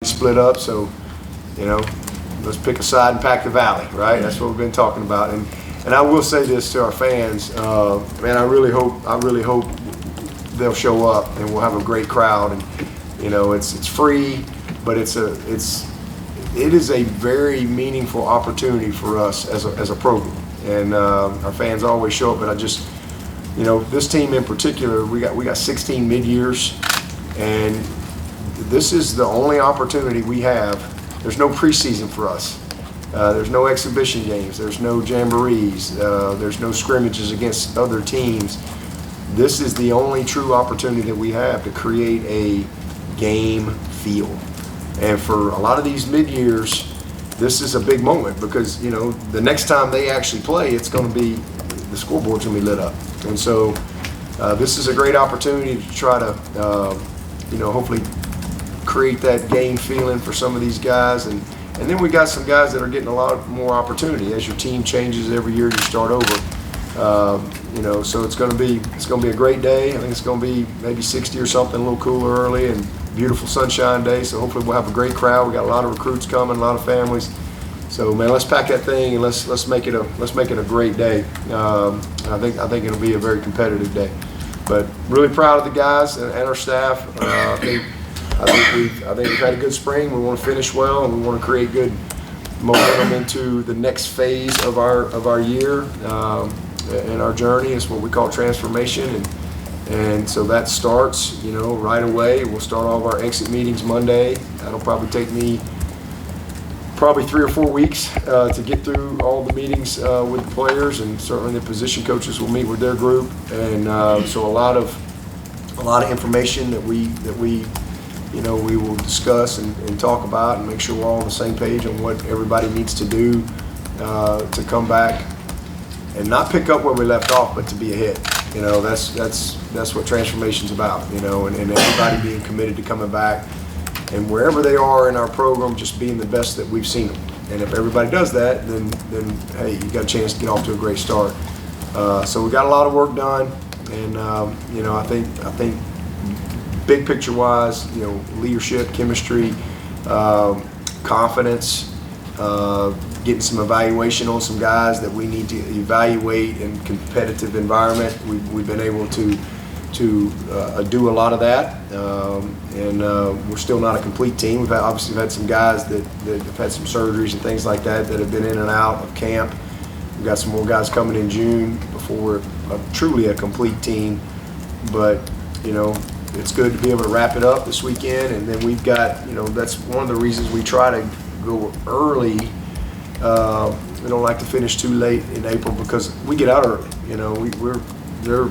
split up, so let's pick a side and pack the valley, right? That's what we've been talking about. And I will say this to our fans, man, I really hope they'll show up and we'll have a great crowd. And it's free, but it is a very meaningful opportunity for us as a program. And our fans always show up, but I just, this team in particular, we got 16 mid-years, and this is the only opportunity we have. There's no preseason for us. There's no exhibition games. There's no jamborees. There's no scrimmages against other teams. This is the only true opportunity that we have to create a game feel. And for a lot of these mid-years, this is a big moment because, the next time they actually play, it's going to be, the scoreboard's going to be lit up. And so this is a great opportunity to try to, hopefully create that game feeling for some of these guys. And then we got some guys that are getting a lot more opportunity as your team changes every year. You start over, so it's going to be a great day. I think it's going to be maybe 60 or something, a little cooler early, and beautiful sunshine day. So hopefully we'll have a great crowd. We got a lot of recruits coming, a lot of families. So man, let's pack that thing and let's make it a great day. I think it'll be a very competitive day. But really proud of the guys and our staff. I think we've had a good spring. We want to finish well, and we want to create good momentum into the next phase of our year and our journey. It's what we call transformation, and so that starts right away. We'll start all of our exit meetings Monday. That'll probably take me 3 or 4 weeks to get through all the meetings with the players, and certainly the position coaches will meet with their group, and so a lot of information that we will discuss and talk about and make sure we're all on the same page on what everybody needs to do to come back and not pick up where we left off, but to be ahead. That's what transformation's about. And everybody being committed to coming back, and wherever they are in our program, just being the best that we've seen them. And if everybody does that, then hey, you got a chance to get off to a great start. So we got a lot of work done, and I think big picture wise, leadership, chemistry, confidence, getting some evaluation on some guys that we need to evaluate in competitive environment. We've been able to do a lot of that, and we're still not a complete team. We've obviously had some guys that have had some surgeries and things like that have been in and out of camp. We've got some more guys coming in June before we're truly a complete team, but it's good to be able to wrap it up this weekend. And then we've got, that's one of the reasons we try to go early. We don't like to finish too late in April because we get out early. They're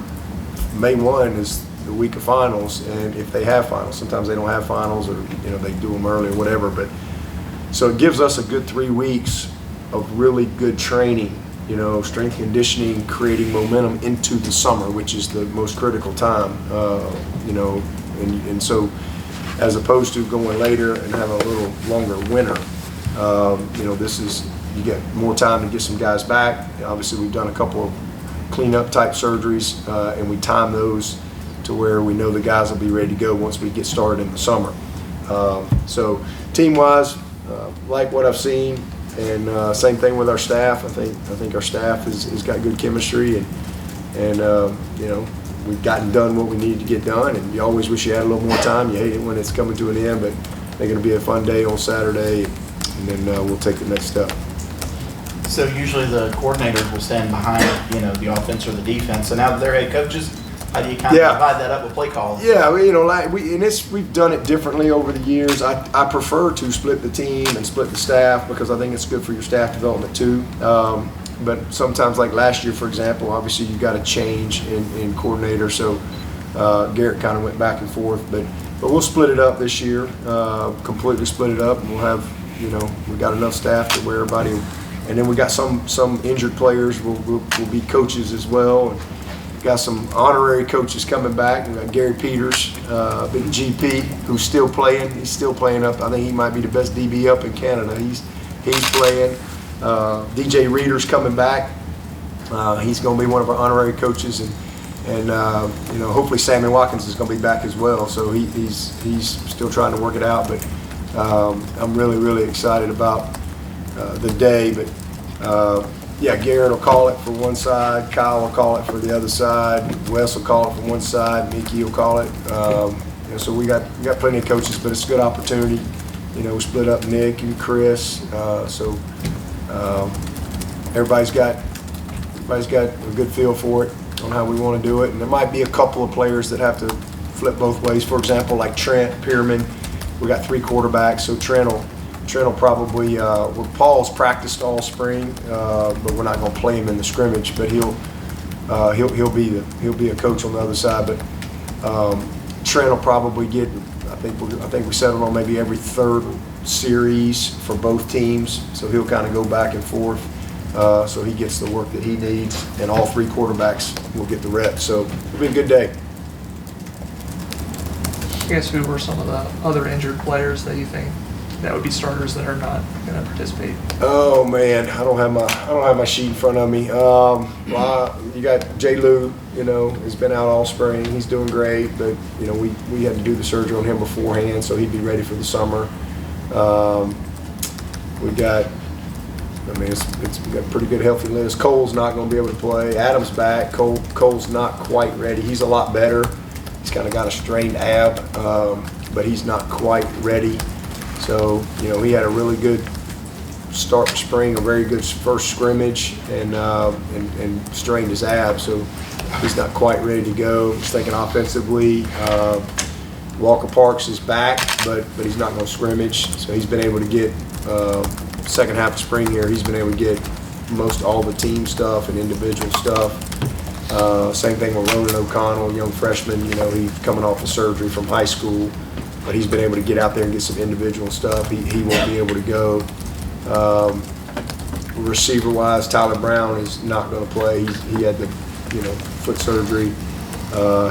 May 1 is the week of finals, and if they have finals, sometimes they don't have finals, or they do them early or whatever. But so it gives us a good 3 weeks of really good training, strength conditioning, creating momentum into the summer, which is the most critical time, and so as opposed to going later and having a little longer winter, this is, you get more time to get some guys back. Obviously we've done a couple of cleanup type surgeries, and we time those to where we know the guys will be ready to go once we get started in the summer. So team wise, like what I've seen, and same thing with our staff. I think our staff has got good chemistry, and we've gotten done what we needed to get done. And you always wish you had a little more time. You hate it when it's coming to an end, but I think it'll be a fun day on Saturday, and then we'll take the next step. So usually the coordinators will stand behind, the offense or the defense. So now that they're head coaches, how do you kind of divide that up with play calls? Yeah, we've done it differently over the years. I prefer to split the team and split the staff because I think it's good for your staff development too. But sometimes, like last year, for example, obviously you got a change in coordinator, so Garrett kind of went back and forth. But we'll split it up this year, completely split it up, and we'll have, we got enough staff to where everybody. And then we got some injured players will be coaches as well. And got some honorary coaches coming back. We got Gary Peters, big GP, who's still playing. He's still playing up. I think he might be the best DB up in Canada. He's playing. DJ Reeder's coming back. He's going to be one of our honorary coaches, and hopefully Sammy Watkins is going to be back as well. So he's still trying to work it out, but I'm really, really excited about the day. But yeah, Garrett will call it for one side, Kyle will call it for the other side, Wes will call it for one side, Mickey will call it. So we got plenty of coaches, but it's a good opportunity. We split up Nick and Chris, so everybody's got a good feel for it on how we want to do it. And there might be a couple of players that have to flip both ways. For example, like Trent Pierman, we got 3 quarterbacks, so Trent will probably. Paul's practiced all spring, but we're not going to play him in the scrimmage. But he'll be a coach on the other side. But Trent will probably get. I think we settled on maybe every 3rd series for both teams, so he'll kind of go back and forth. So he gets the work that he needs, and all 3 quarterbacks will get the reps. So it'll be a good day. I guess who were some of the other injured players that you think that would be starters that are not going to participate? Oh man, I don't have my sheet in front of me. Well, you got Jay Lou, has been out all spring. He's doing great, but we had to do the surgery on him beforehand, so he'd be ready for the summer. We got a pretty good healthy list. Cole's not going to be able to play. Adam's back. Cole's not quite ready. He's a lot better. He's kind of got a strained ab, but he's not quite ready. So, he had a really good start to spring, a very good first scrimmage, and strained his ab. So he's not quite ready to go. He's thinking offensively. Walker Parks is back, but he's not going to scrimmage. So he's been able to get second half of spring here. He's been able to get most all the team stuff and individual stuff. Same thing with Ronan O'Connell, young freshman. He's coming off of surgery from high school, but he's been able to get out there and get some individual stuff. He won't be able to go. Receiver-wise, Tyler Brown is not going to play. He had the foot surgery.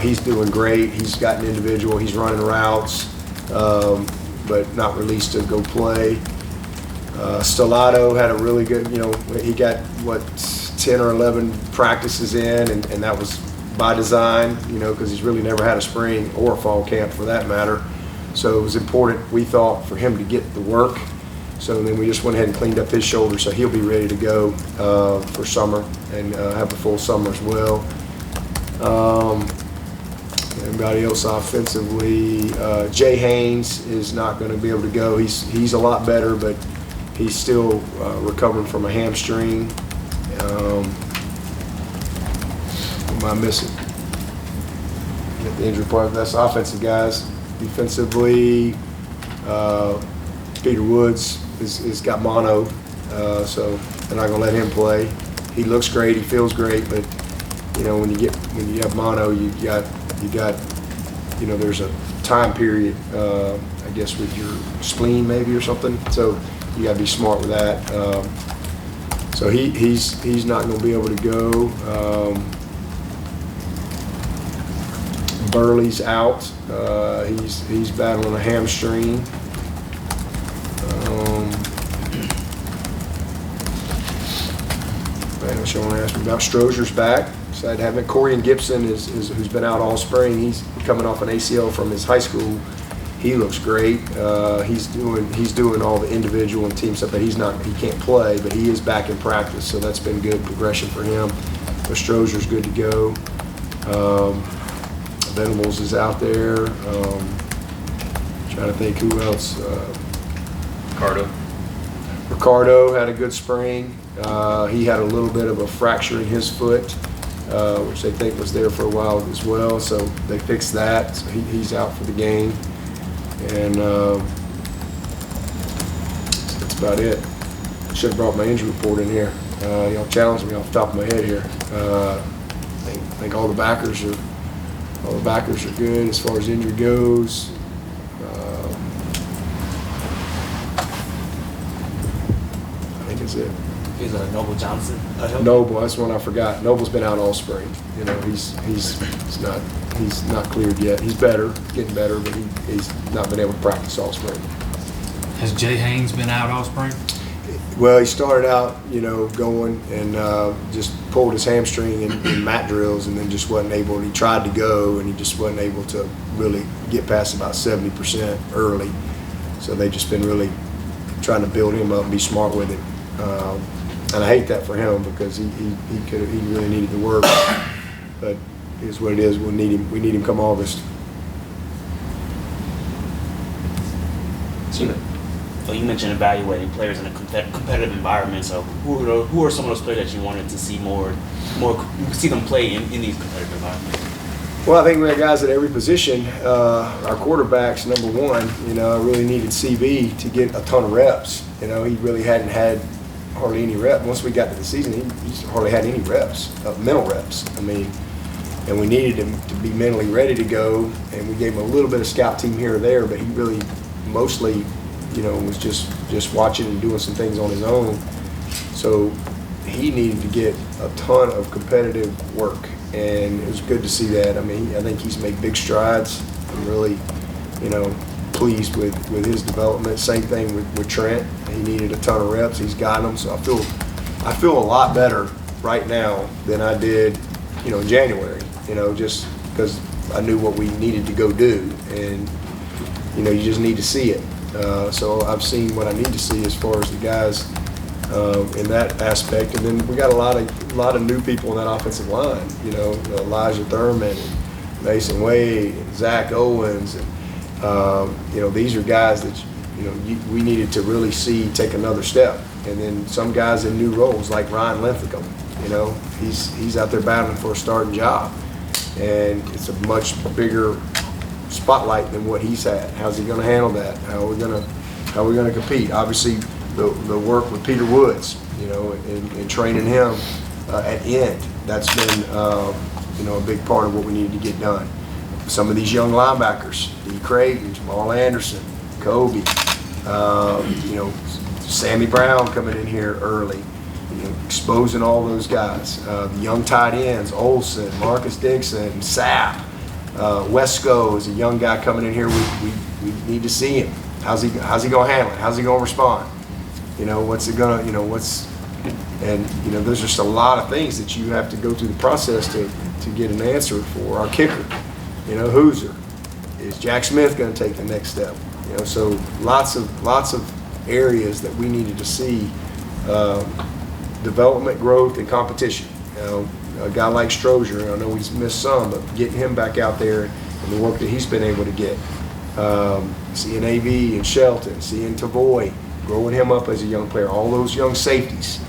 He's doing great. He's got an individual. He's running routes, but not released to go play. Stellato had a really good, he got 10 or 11 practices in, and that was by design, because he's really never had a spring or a fall camp for that matter. So it was important, we thought, for him to get the work. So then we just went ahead and cleaned up his shoulder, so he'll be ready to go for summer and have a full summer as well. Everybody else offensively, Jay Haynes is not going to be able to go. He's a lot better, but he's still recovering from a hamstring. What am I missing? Get the injury part. That's offensive guys. Defensively, Peter Woods is got mono, so they're not going to let him play. He looks great. He feels great, but when you have mono, you got there's a time period, I guess, with your spleen maybe or something. So you got to be smart with that. So he's not going to be able to go. Burley's out. He's battling a hamstring. What you want to ask me about? Strozier's back. Excited to have him. Corian Gibson who's been out all spring. He's coming off an ACL from his high school. He looks great. He's doing all the individual and team stuff, but he can't play, but he is back in practice, so that's been good progression for him. But Strozier's good to go. Venables is out there. Trying to think who else. Ricardo had a good spring. He had a little bit of a fracture in his foot, which they think was there for a while as well. So they fixed that. So he's out for the game. And that's about it. I should have brought my injury report in here. Y'all challenged me off the top of my head here. I think all the backers are good as far as injury goes. I think that's it. Is Noble Johnson? Noble, that's one I forgot. Noble's been out all spring. He's not cleared yet. He's better, getting better, but he's not been able to practice all spring. Has Jay Haynes been out all spring? Well, he started out, going and just pulled his hamstring in mat drills, and then just wasn't able. He tried to go, and he just wasn't able to really get past about 70% early. So they've just been really trying to build him up and be smart with him. And I hate that for him because he really needed the work. But it is what it is. We need him come August. So you mentioned evaluating players in a competitive environment. So who are some of those players that you wanted to see more see them play in these competitive environments? Well, I think we had guys at every position. Our quarterback's number one. I really needed CB to get a ton of reps. He really hadn't had hardly any reps. Once we got to the season, he hardly had any reps, mental reps. And we needed him to be mentally ready to go. And we gave him a little bit of scout team here or there, but he really mostly, was just watching and doing some things on his own. So he needed to get a ton of competitive work. And it was good to see that. I think he's made big strides. I'm really, pleased with his development. Same thing with Trent. He needed a ton of reps. He's gotten them. So I feel a lot better right now than I did, in January. Just because I knew what we needed to go do, and you just need to see it. So I've seen what I need to see as far as the guys in that aspect, and then we got a lot of new people in that offensive line. Elijah Thurman, and Mason Wade, and Zach Owens, and these are guys that we needed to really see take another step. And then some guys in new roles like Ryan Linthicum. He's out there battling for a starting job, and it's a much bigger spotlight than what he's had. How's he going to handle that? How are we going to compete? Obviously, the work with Peter Woods, and training him at end. That's been a big part of what we needed to get done. Some of these young linebackers, D. Creighton, Jamal Anderson, Kobe, Sammy Brown coming in here early, exposing all those guys. The young tight ends, Olsen, Marcus Dixon, Sapp, Wesco is a young guy coming in here. We need to see him. How's he going to handle it? How's he going to respond? What's it going to, there's just a lot of things that you have to go through the process to get an answer for. Our kicker, Hoosier. Is Jack Smith going to take the next step? So lots of areas that we needed to see development, growth, and competition. A guy like Strozier, I know he's missed some, but getting him back out there and the work that he's been able to get. Seeing AV and Shelton, seeing Tavoy, growing him up as a young player, all those young safeties.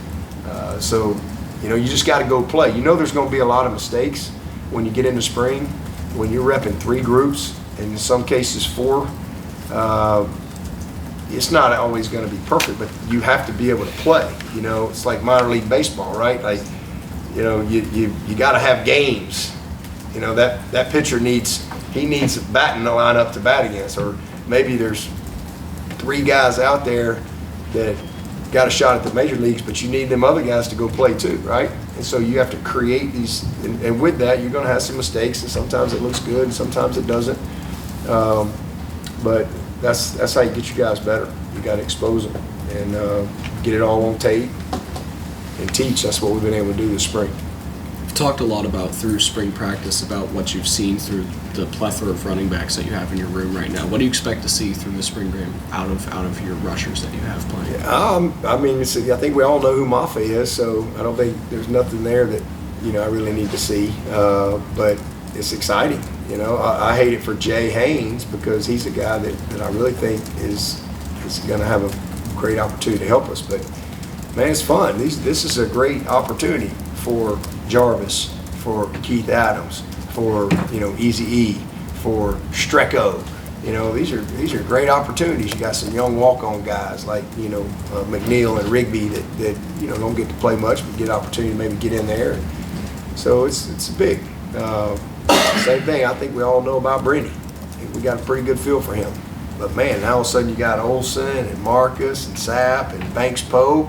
So you just got to go play. There's going to be a lot of mistakes when you get into spring, when you're repping 3 groups, and in some cases 4. It's not always going to be perfect, but you have to be able to play. It's like minor league baseball, right? Like, you got to have games. That pitcher needs a batting lineup to bat against, or maybe there's 3 guys out there that got a shot at the major leagues, but you need them other guys to go play too, right? And so you have to create these, and with that, you're going to have some mistakes, and sometimes it looks good, and sometimes it doesn't. But that's how you get you guys better. You got to expose them and get it all on tape and teach. That's what we've been able to do this spring. You've talked a lot about through spring practice about what you've seen through the plethora of running backs that you have in your room right now. What do you expect to see through the spring game out of your rushers that you have playing? I think we all know who Maffa is, so I don't think there's nothing there that I really need to see. But it's exciting. I hate it for Jay Haynes because he's a guy that I really think is going to have a great opportunity to help us. But man, it's fun. This is a great opportunity for Jarvis, for Keith Adams, for Easy E, for Strecco. These are great opportunities. You got some young walk-on guys like McNeil and Rigby that don't get to play much but get opportunity to maybe get in there. So it's big. Same thing. I think we all know about Brenny. We got a pretty good feel for him. But man, now all of a sudden you got Olsen and Marcus and Sapp and Banks Pope,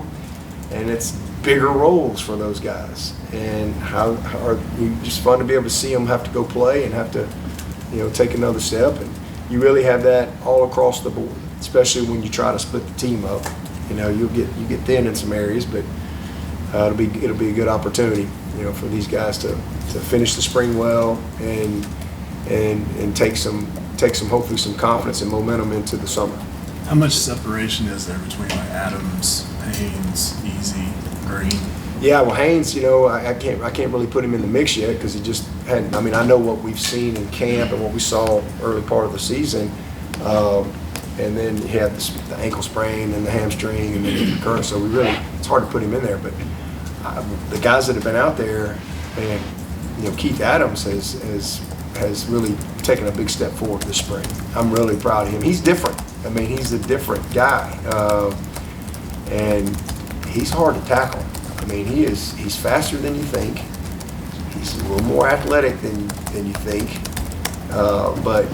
and it's bigger roles for those guys. And how are you just fun to be able to see them have to go play and have to take another step. And you really have that all across the board, especially when you try to split the team up. You get thin in some areas, but it'll be a good opportunity for these guys to finish the spring well and take some hopefully some confidence and momentum into the summer. How much separation is there between like Adams, Haynes, Easy, Green? Yeah, well, Haynes, I can't really put him in the mix yet because he just hadn't. I mean, I know what we've seen in camp and what we saw early part of the season, and then he had the ankle sprain and the hamstring and then the recurrence. So it's hard to put him in there. But the guys that have been out there, and Keith Adams has really taken a big step forward this spring. I'm really proud of him. He's different. I mean, he's a different guy, and he's hard to tackle. I mean, he's faster than you think. He's a little more athletic than you think. But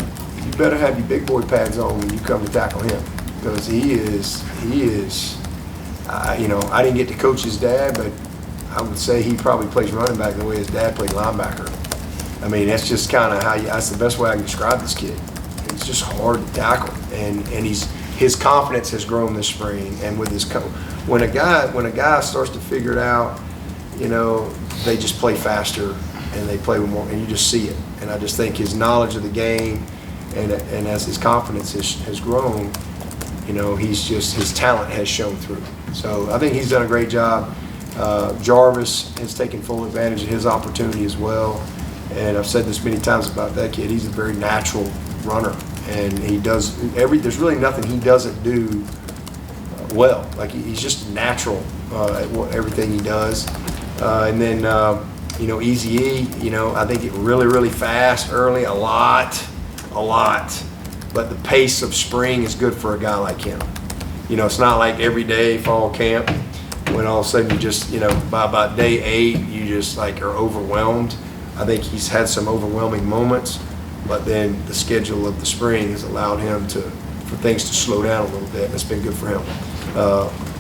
you better have your big boy pads on when you come to tackle him because he is. I didn't get to coach his dad, but I would say he probably plays running back the way his dad played linebacker. I mean, that's just kind of that's the best way I can describe this kid. He's just hard to tackle, and his confidence has grown this spring, and with his when a guy starts to figure it out, they just play faster and they play with more, and you just see it. And I just think his knowledge of the game, and as his confidence has grown, his talent has shown through. So I think he's done a great job. Jarvis has taken full advantage of his opportunity as well. And I've said this many times about that kid. He's a very natural runner, and he does there's really nothing he doesn't do well. Like he's just natural at everything he does. And then Easy E, I think it really fast early, a lot. But the pace of spring is good for a guy like him. It's not like every day fall camp when all of a sudden you just by about day 8 you just like are overwhelmed. I think he's had some overwhelming moments, but then the schedule of the spring has allowed him for things to slow down a little bit, and it's been good for him.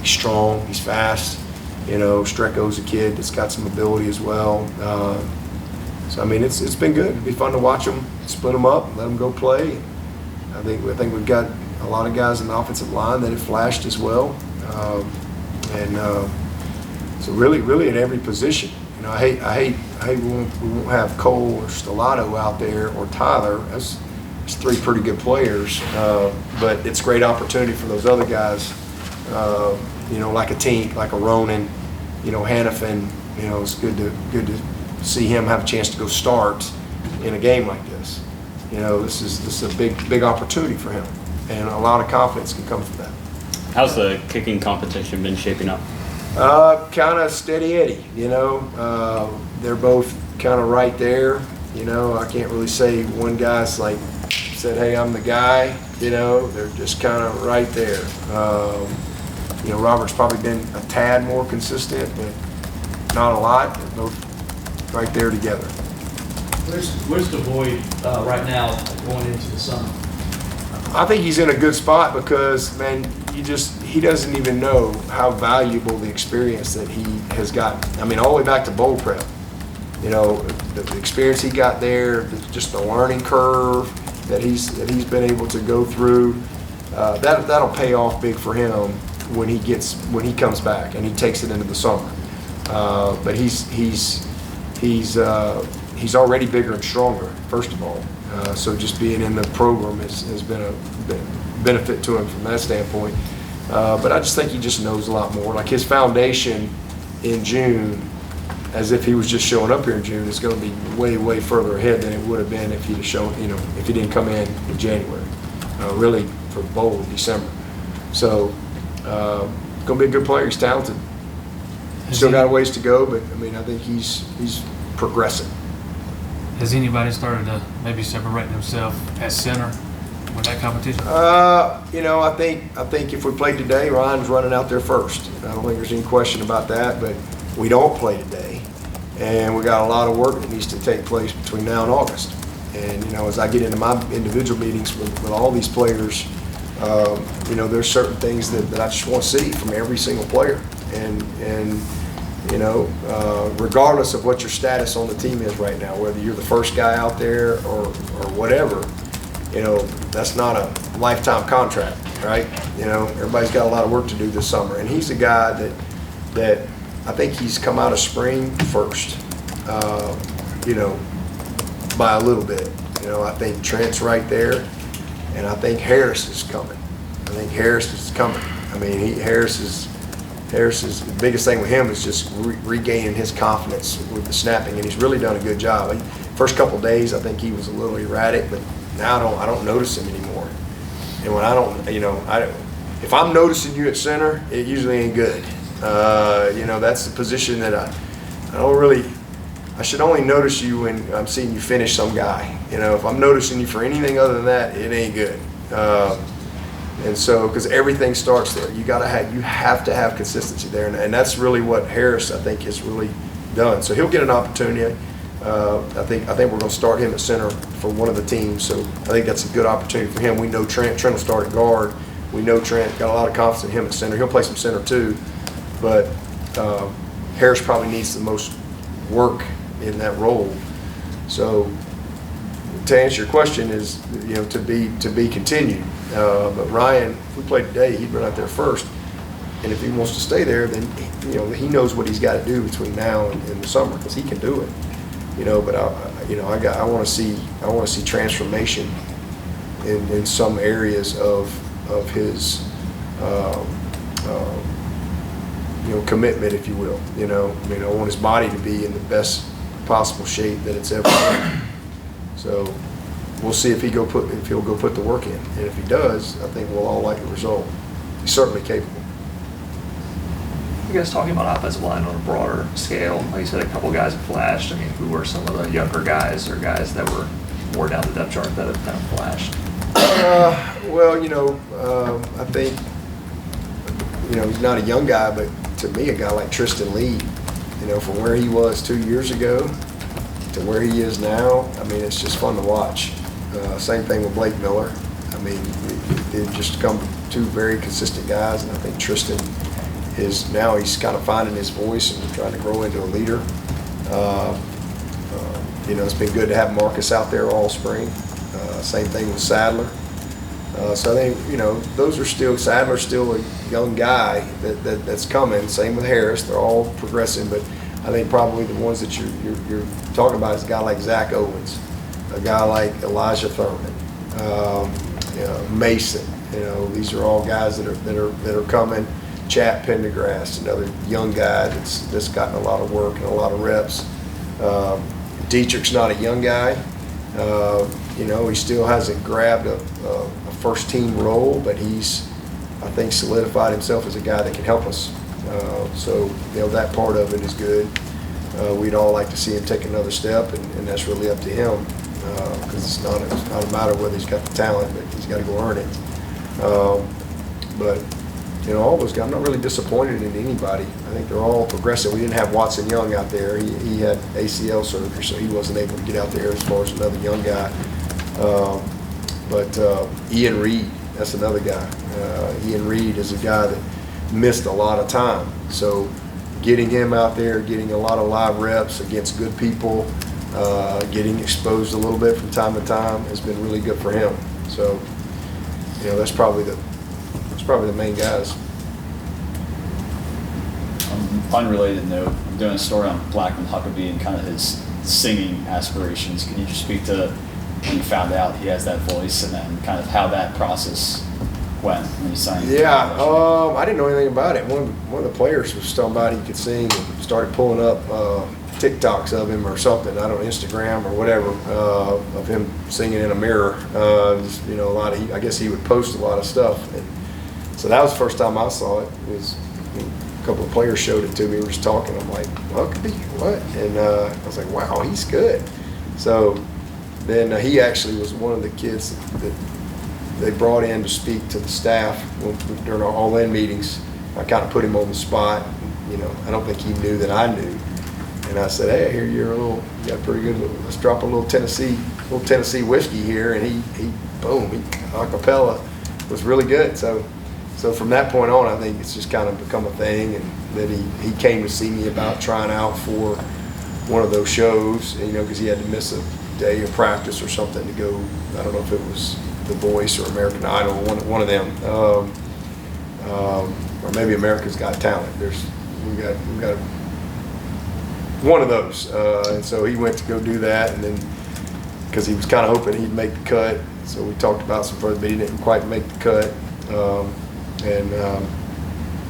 He's strong, he's fast. Strecco's a kid that's got some ability as well. So I mean, it's been good. It'd be fun to watch them, split them up, let them go play. I think we've got a lot of guys in the offensive line that have flashed as well, so really at every position. I hate we won't have Cole or Stellato out there or Tyler. That's 3 pretty good players, but it's a great opportunity for those other guys. Like a Tink, like a Ronan, Hannafin. It's good to see him have a chance to go start in a game like this. This is a big opportunity for him, and a lot of confidence can come from that. How's the kicking competition been shaping up? Kind of steady Eddie, they're both kind of right there. I can't really say one guy's like said, hey, I'm the guy. They're just kind of right there. Robert's probably been a tad more consistent, but not a lot. They're both right there together. Where's the void right now going into the summer? I think he's in a good spot because, man, he doesn't even know how valuable the experience that he has gotten. I mean, all the way back to bowl prep. The experience he got there, just the learning curve that he's been able to go through. That'll pay off big for him when he comes back and he takes it into the summer. But he's already bigger and stronger, first of all. So just being in the program has been a benefit to him from that standpoint. But I just think he just knows a lot more. Like his foundation in June, as if he was just showing up here in June, is going to be way further ahead than it would have been if he'd have shown, if he didn't come in January, really for bowl in December. So going to be a good player. He's talented. Still got a ways to go, but I mean, I think he's progressing. Has anybody started to maybe separate themselves at center with that competition? I think if we played today, Ryan's running out there first. I don't think there's any question about that, but we don't play today, and we got a lot of work that needs to take place between now and August. And as I get into my individual meetings with all these players, there's certain things that I just want to see from every single player, and regardless of what your status on the team is right now, whether you're the first guy out there or whatever, that's not a lifetime contract, right? Everybody's got a lot of work to do this summer, and he's a guy that I think he's come out of spring first, by a little bit. I think Trent's right there, and I think Harris is coming. I think Harris is coming. I mean, Harris's the biggest thing with him is just regaining his confidence with the snapping, and he's really done a good job. First couple of days, I think he was a little erratic, but now I don't notice him anymore. And when I don't, if I'm noticing you at center, it usually ain't good. That's the position that I don't really. I should only notice you when I'm seeing you finish some guy. If I'm noticing you for anything other than that, it ain't good. And so, because everything starts there, you have to have consistency there, and that's really what Harris, I think, has really done. So he'll get an opportunity. I think we're going to start him at center for one of the teams. So I think that's a good opportunity for him. We know Trent will start at guard. We know Trent got a lot of confidence in him at center. He'll play some center too, but Harris probably needs the most work in that role. So to answer your question is, to be continued. But Ryan, if we played today, he'd run out there first. And if he wants to stay there, then he knows what he's got to do between now and the summer, because he can do it. But I want to see transformation in some areas of his commitment, if you will. I want his body to be in the best possible shape that it's ever been. So we'll see if he'll go put the work in, and if he does, I think we'll all like the result. He's certainly capable. You guys talking about offensive line on a broader scale? Like you said, a couple guys have flashed. I mean, who were some of the younger guys or guys that were more down the depth chart that have kind of flashed? I think he's not a young guy, but to me, a guy like Tristan Lee, from where he was 2 years ago to where he is now, I mean, it's just fun to watch. Same thing with Blake Miller. I mean, they've just come two very consistent guys, and I think Tristan he's kind of finding his voice and trying to grow into a leader. It's been good to have Marcus out there all spring. Same thing with Sadler. So I think, those are Sadler's still a young guy that's coming. Same with Harris. They're all progressing, but I think probably the ones that you're talking about is a guy like Zach Owens, a guy like Elijah Thurman, Mason. These are all guys that are coming. Chad Pendergrass, another young guy that's gotten a lot of work and a lot of reps. Dietrich's not a young guy. He still hasn't grabbed a first team role, but he's, I think, solidified himself as a guy that can help us. So that part of it is good. We'd all like to see him take another step, and that's really up to him, because it's not a matter of whether he's got the talent, but he's got to go earn it. But all those guys, I'm not really disappointed in anybody. I think they're all progressive. We didn't have Watson Young out there. He had ACL surgery, so he wasn't able to get out there as far as another young guy. But Ian Reed, that's another guy. Ian Reed is a guy that missed a lot of time. So getting him out there, getting a lot of live reps against good people, getting exposed a little bit from time to time has been really good for him. So, that's probably the main guys. On unrelated note, I'm doing a story on Blackman Huckabee and kind of his singing aspirations. Can you just speak to when you found out he has that voice, and then kind of how that process went when you signed? Yeah, I didn't know anything about it. One of the players was talking about he could sing, and started pulling up TikToks of him or something. I don't know, Instagram or whatever, of him singing in a mirror. I guess he would post a lot of stuff, and so that was the first time I saw it. It was a couple of players showed it to me. We were just talking. I'm like, Huckabee, what? And I was like, wow, he's good. So then he actually was one of the kids that they brought in to speak to the staff during our all-in meetings. I kind of put him on the spot. I don't think he knew that I knew. And I said, hey, here you got pretty good. Let's drop a little Tennessee whiskey here. And he acapella was really good. So from that point on, I think it's just kind of become a thing. And then he came to see me about trying out for one of those shows, because he had to miss a day of practice or something to go. I don't know if it was The Voice or American Idol, one of them, or maybe America's Got Talent. We got one of those, and so he went to go do that, and then because he was kind of hoping he'd make the cut, so we talked about some further, but he didn't quite make the cut.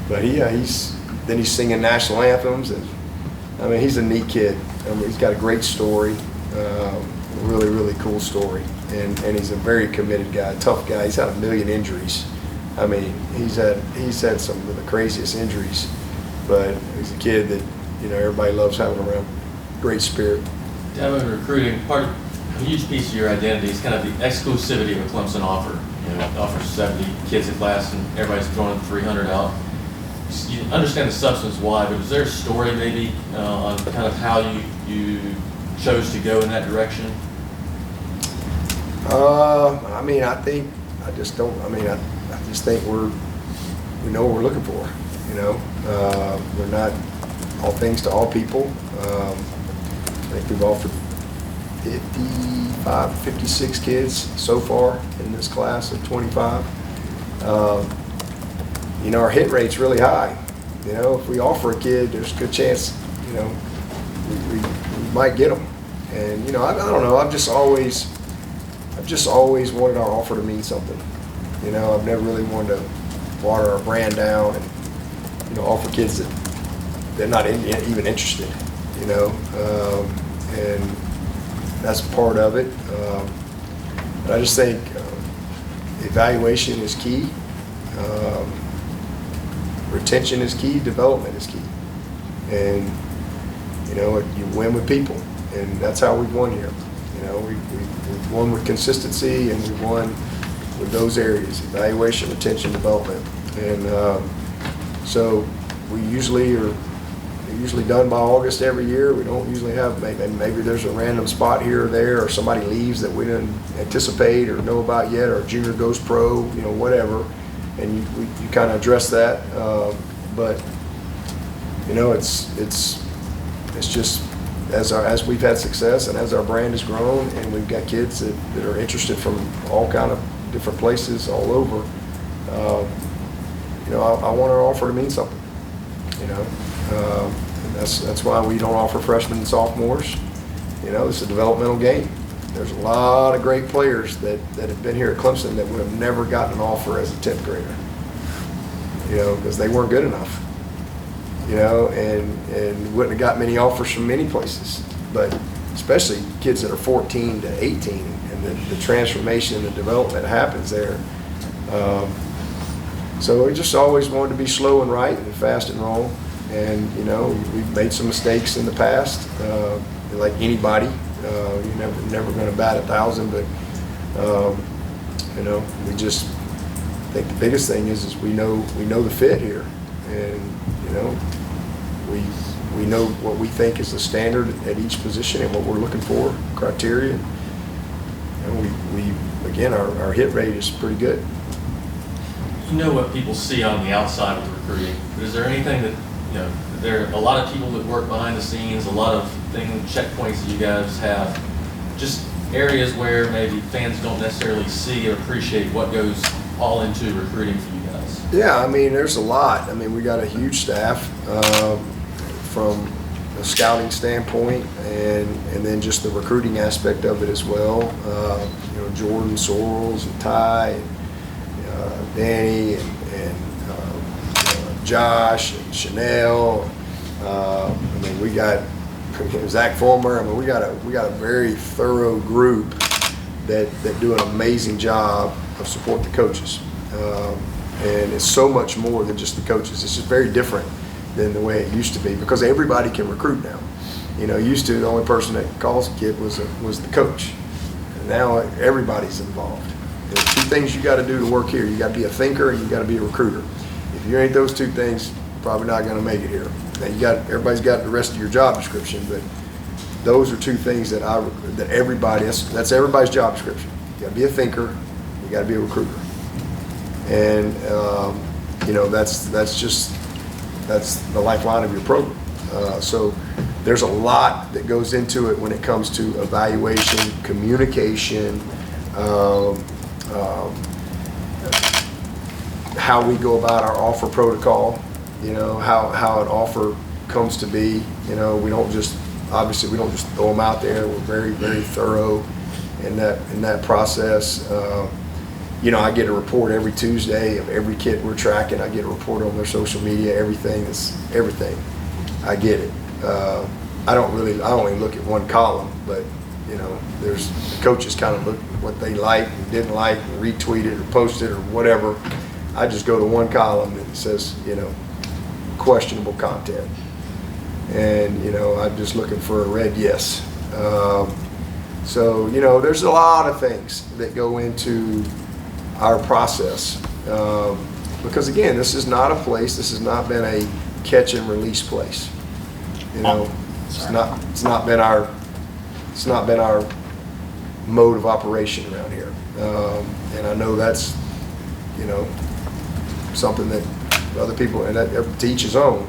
But he's singing national anthems, and I mean, he's a neat kid. I mean, he's got a great story, really, really cool story, and he's a very committed guy, tough guy. He's had a million injuries. I mean, he's had some of the craziest injuries, but he's a kid that, you know, everybody loves having around. Great spirit. Dabo, in recruiting, a huge piece of your identity is kind of the exclusivity of a Clemson offer. You know, it offers 70 kids a class, and everybody's throwing 300 out. You understand the substance why, but is there a story maybe on kind of how you chose to go in that direction? I mean, I just think we know what we're looking for. You know, we're not all things to all people. I think we've offered 56 kids so far in this class of 25. You know, our hit rate's really high. You know, if we offer a kid, there's a good chance, you know, we might get them. And, you know, I don't know, I've just always wanted our offer to mean something. You know, I've never really wanted to water our brand down and, you know, offer kids that they're not even interested, you know, and that's part of it. But I just think evaluation is key. Retention is key, development is key. And, you know, you win with people, and that's how we've won here. You know, we've won with consistency, and we've won with those areas, evaluation, retention, development. And so we usually are done by August every year. We don't usually have, maybe there's a random spot here or there, or somebody leaves that we didn't anticipate or know about yet, or a junior goes pro, you know, whatever. And you kind of address that, but you know, it's just as we've had success and as our brand has grown, and we've got kids that are interested from all kind of different places all over. You know, I want our offer to mean something. You know, and that's why we don't offer freshmen and sophomores. You know, it's a developmental game. There's a lot of great players that have been here at Clemson that would have never gotten an offer as a 10th grader, you know, because they weren't good enough, you know, and wouldn't have got many offers from many places, but especially kids that are 14 to 18, and the transformation and the development happens there. So we just always wanted to be slow and right and fast and wrong, and, you know, we've made some mistakes in the past, like anybody. You're never going to bat 1,000, but you know, we just think the biggest thing is we know the fit here, and you know, we know what we think is the standard at each position and what we're looking for, criteria. And we again, our hit rate is pretty good. You know what people see on the outside of recruiting, but is there anything that, you know, there are a lot of people that work behind the scenes, a lot of checkpoints that you guys have, just areas where maybe fans don't necessarily see or appreciate what goes all into recruiting for you guys? Yeah, I mean, there's a lot. I mean, we got a huge staff from a scouting standpoint, and then just the recruiting aspect of it as well. You know, Jordan, Sorrells, and Ty, and Danny, and Josh, and Chanel. I mean, we got Zach Fulmer. I mean, we got a very thorough group that do an amazing job of supporting the coaches. And it's so much more than just the coaches. It's just very different than the way it used to be, because everybody can recruit now. You know, used to the only person that calls a kid was the coach. And now everybody's involved. There's two things you got to do to work here. You got to be a thinker, and you got to be a recruiter. If you ain't those two things, probably not going to make it here. Now everybody's got the rest of your job description, but those are two things that everybody, that's everybody's job description. You got to be a thinker, you got to be a recruiter, and you know, that's the lifeline of your program. So there's a lot that goes into it when it comes to evaluation, communication, how we go about our offer protocol. You know, how an offer comes to be. You know, we don't just throw them out there. We're very, very thorough in that process. I get a report every Tuesday of every kid we're tracking. I get a report on their social media, everything. I get it. I don't even look at one column, but there's the coaches kind of look at what they like and didn't like and retweeted or posted or whatever. I just go to one column that says, questionable content. And, I'm just looking for a red yes. So, there's a lot of things that go into our process. Because again, this is not a place, this has not been a catch and release place. It's not been our mode of operation around here. And I know that's, something that other people, and that, to each his own.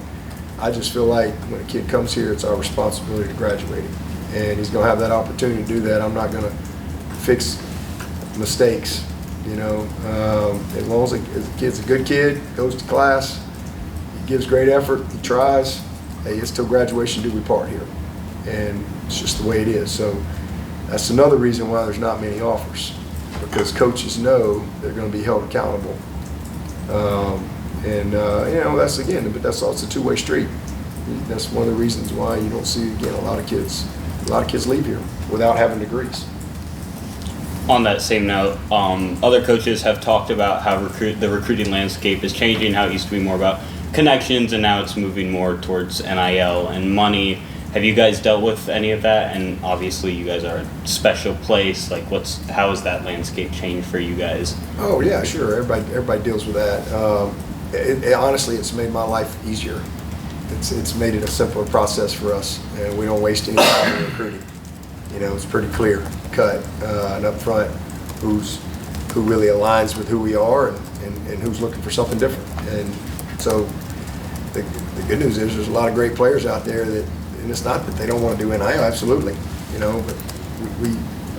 I just feel like when a kid comes here, it's our responsibility to graduate him. And he's going to have that opportunity to do that. I'm not going to fix mistakes, as long as the kid's a good kid, goes to class, he gives great effort, he tries, hey, it's till graduation do we part here. And it's just the way it is. So that's another reason why there's not many offers, because coaches know they're going to be held accountable. That's but that's also a two-way street. That's one of the reasons why you don't see, again, a lot of kids leave here without having degrees. On that same note, other coaches have talked about how the recruiting landscape is changing, how it used to be more about connections and now it's moving more towards NIL and money. Have you guys dealt with any of that? And obviously you guys are a special place. Like how has that landscape changed for you guys? Oh yeah, sure. Everybody deals with that. Honestly, it's made my life easier. It's made it a simpler process for us, and we don't waste any time in recruiting. It's pretty clear cut and up front who really aligns with who we are and who's looking for something different. And so the good news is there's a lot of great players out there and it's not that they don't want to do NIL, absolutely, but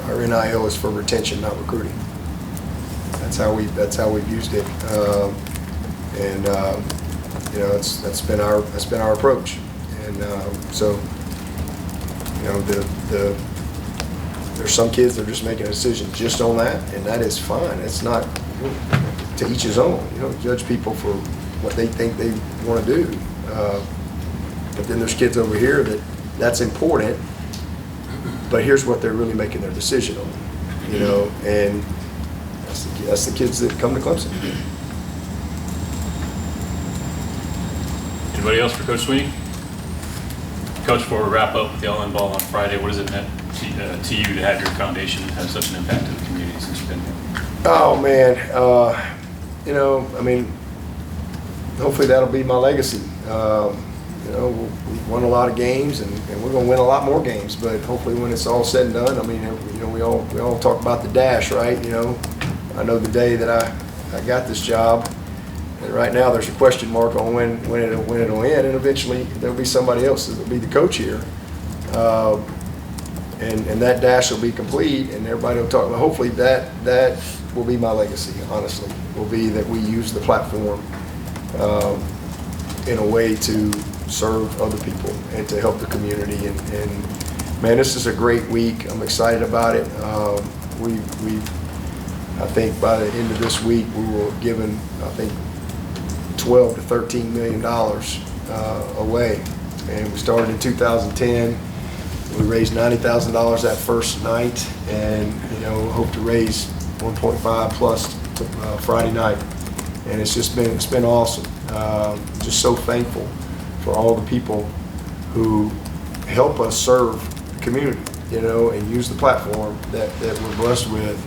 our NIL is for retention, not recruiting. That's how we've used it, that's been our approach. And there's some kids that are just making a decision just on that, and that is fine. It's not to each his own. Judge people for what they think they want to do. But then there's kids over here that's important, but here's what they're really making their decision on, and that's the kids that come to Clemson. Anybody else for Coach Swinney? Coach, before we wrap up with the All-In Ball on Friday, what has it meant to you to have your foundation have such an impact in the community since you've been here? Oh man, hopefully that'll be my legacy. We've won a lot of games, and we're going to win a lot more games. But hopefully, when it's all said and done, we all talk about the dash, right? I know the day that I got this job, and right now there's a question mark on when it'll end, and eventually there'll be somebody else that'll be the coach here, and that dash will be complete, and everybody will talk about. Hopefully, that will be my legacy. Honestly, will be that we use the platform in a way to serve other people and to help the community. And man, this is a great week. I'm excited about it. I think by the end of this week, we will have given, $12 to $13 million away. And we started in 2010. We raised $90,000 that first night, and hope to raise 1.5 plus Friday night. And it's been awesome. Just so thankful for all the people who help us serve the community, and use the platform that we're blessed with.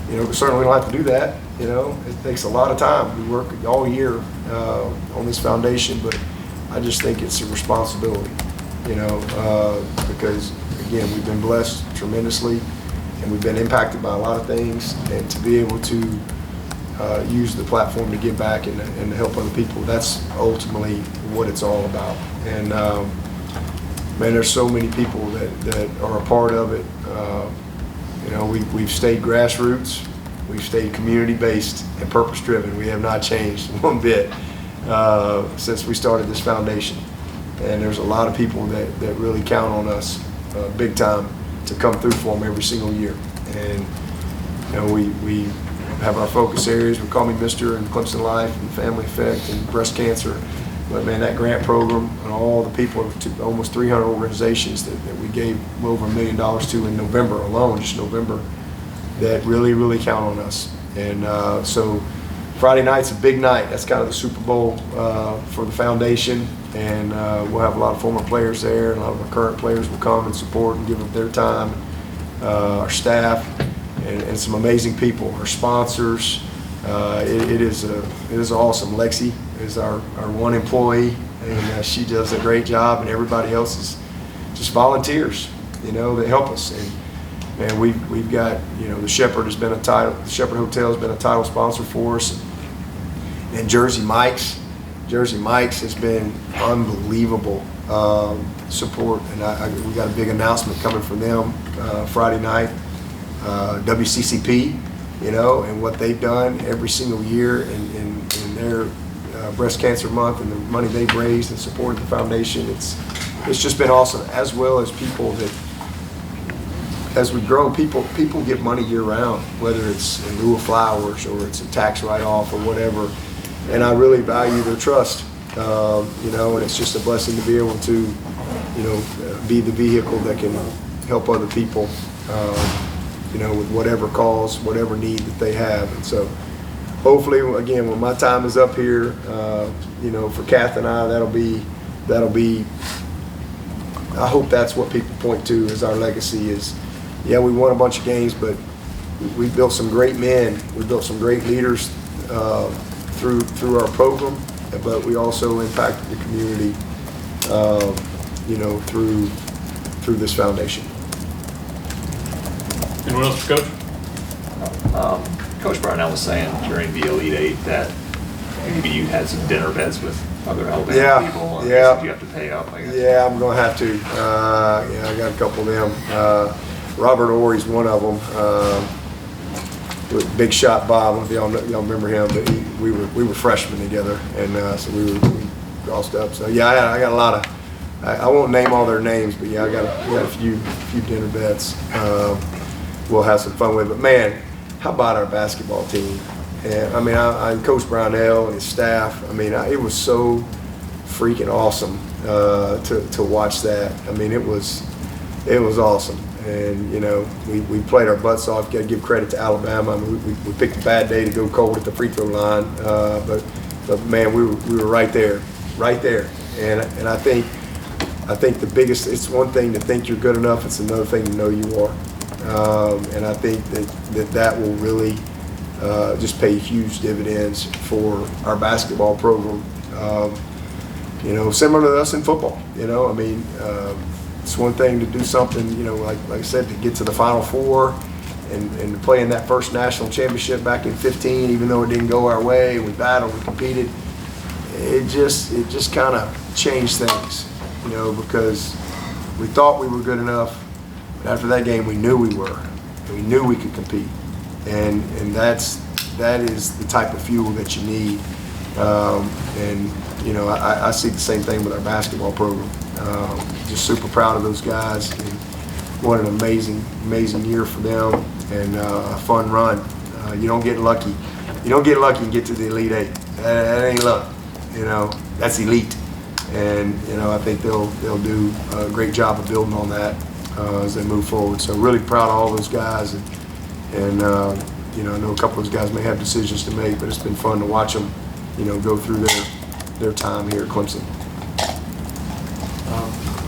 We certainly don't have to do that. It takes a lot of time. We work all year on this foundation, but I just think it's a responsibility, because again, we've been blessed tremendously, and we've been impacted by a lot of things, and to be able to use the platform to give back and to help other people, that's ultimately what it's all about. And man, there's so many people that are a part of it. We've stayed grassroots, we've stayed community-based and purpose-driven. We have not changed one bit since we started this foundation. And there's a lot of people that really count on us big time to come through for them every single year. And we have our focus areas. We call me Mr. and Clemson Life and Family Effect and breast cancer. But man, that grant program and all the people, to almost 300 organizations that we gave over $1 million to in November alone, just November, that really, really count on us. And so Friday night's a big night. That's kind of the Super Bowl for the foundation. And we'll have a lot of former players there, and a lot of our current players will come and support and give up their time. Our staff and some amazing people, our sponsors. It is awesome. Lexi is our one employee, and she does a great job, and everybody else is just volunteers, that help us. And we've got, the Shepherd Hotel has been a title sponsor for us, and Jersey Mike's has been unbelievable support, and we got a big announcement coming from them Friday night. WCCP, and what they've done every single year in their breast cancer month, and the money they've raised and supported the foundation. It's just been awesome, as well as people that, as we've grown, people give money year round, whether it's in lieu of flowers or it's a tax write-off or whatever. And I really value their trust, and it's just a blessing to be able to, be the vehicle that can help other people, with whatever cause, whatever need that they have. And so hopefully, again, when my time is up here, for Kath and I, that'll be, I hope that's what people point to as our legacy is, yeah, we won a bunch of games, but we built some great men, we built some great leaders through our program, but we also impacted the community, through this foundation. Anyone else for Coach? Coach Brownell was saying during the Elite Eight that maybe you had some dinner bets with other Alabama people. And Yeah. you have to pay up, I guess. Yeah, I'm going to have to. I got a couple of them. Robert Ory's one of them. With Big Shot Bob, I don't know if y'all remember him, but we were freshmen together, and so we crossed up. So yeah, I got a lot of. I won't name all their names, but yeah, we got a few dinner bets. We'll have some fun with it. But man, how about our basketball team? And I mean, Coach Brownell and his staff. I mean, it was so freaking awesome to watch that. I mean, it was awesome. And we played our butts off. Got to give credit to Alabama. I mean, we picked a bad day to go cold at the free throw line, but man, we were right there. And I think the biggest, it's one thing to think you're good enough. It's another thing to know you are. And I think that will really just pay huge dividends for our basketball program. Similar to us in football. I mean, it's one thing to do something, like I said, to get to the Final Four and to play in that first national championship back in 15, even though it didn't go our way. We battled, we competed. It just kind of changed things, because we thought we were good enough. But after that game, we knew we were. And we knew we could compete. And that is the type of fuel that you need. I see the same thing with our basketball program. Just super proud of those guys. And what an amazing year for them, and a fun run. You don't get lucky. You don't get lucky and get to the Elite Eight. That ain't luck. That's elite. And I think they'll do a great job of building on that as they move forward. So really proud of all those guys, and I know a couple of those guys may have decisions to make, but it's been fun to watch them, go through their time here at Clemson.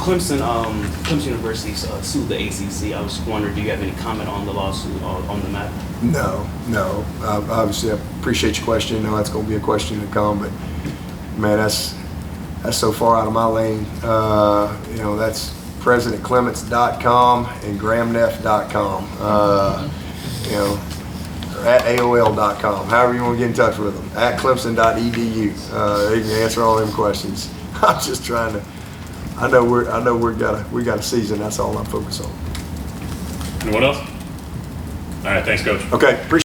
Clemson University sued the ACC. I was wondering, do you have any comment on the lawsuit on the matter? No. Obviously, I appreciate your question. No, that's going to be a question to come, but man, that's so far out of my lane. That's PresidentClements.com and GrahamNeff.com. Or at AOL.com. However you want to get in touch with them. At Clemson.edu. They can answer all them questions. I'm just trying to. I know we got a season. That's all I'm focused on. Anyone else? All right, thanks, Coach. Okay, appreciate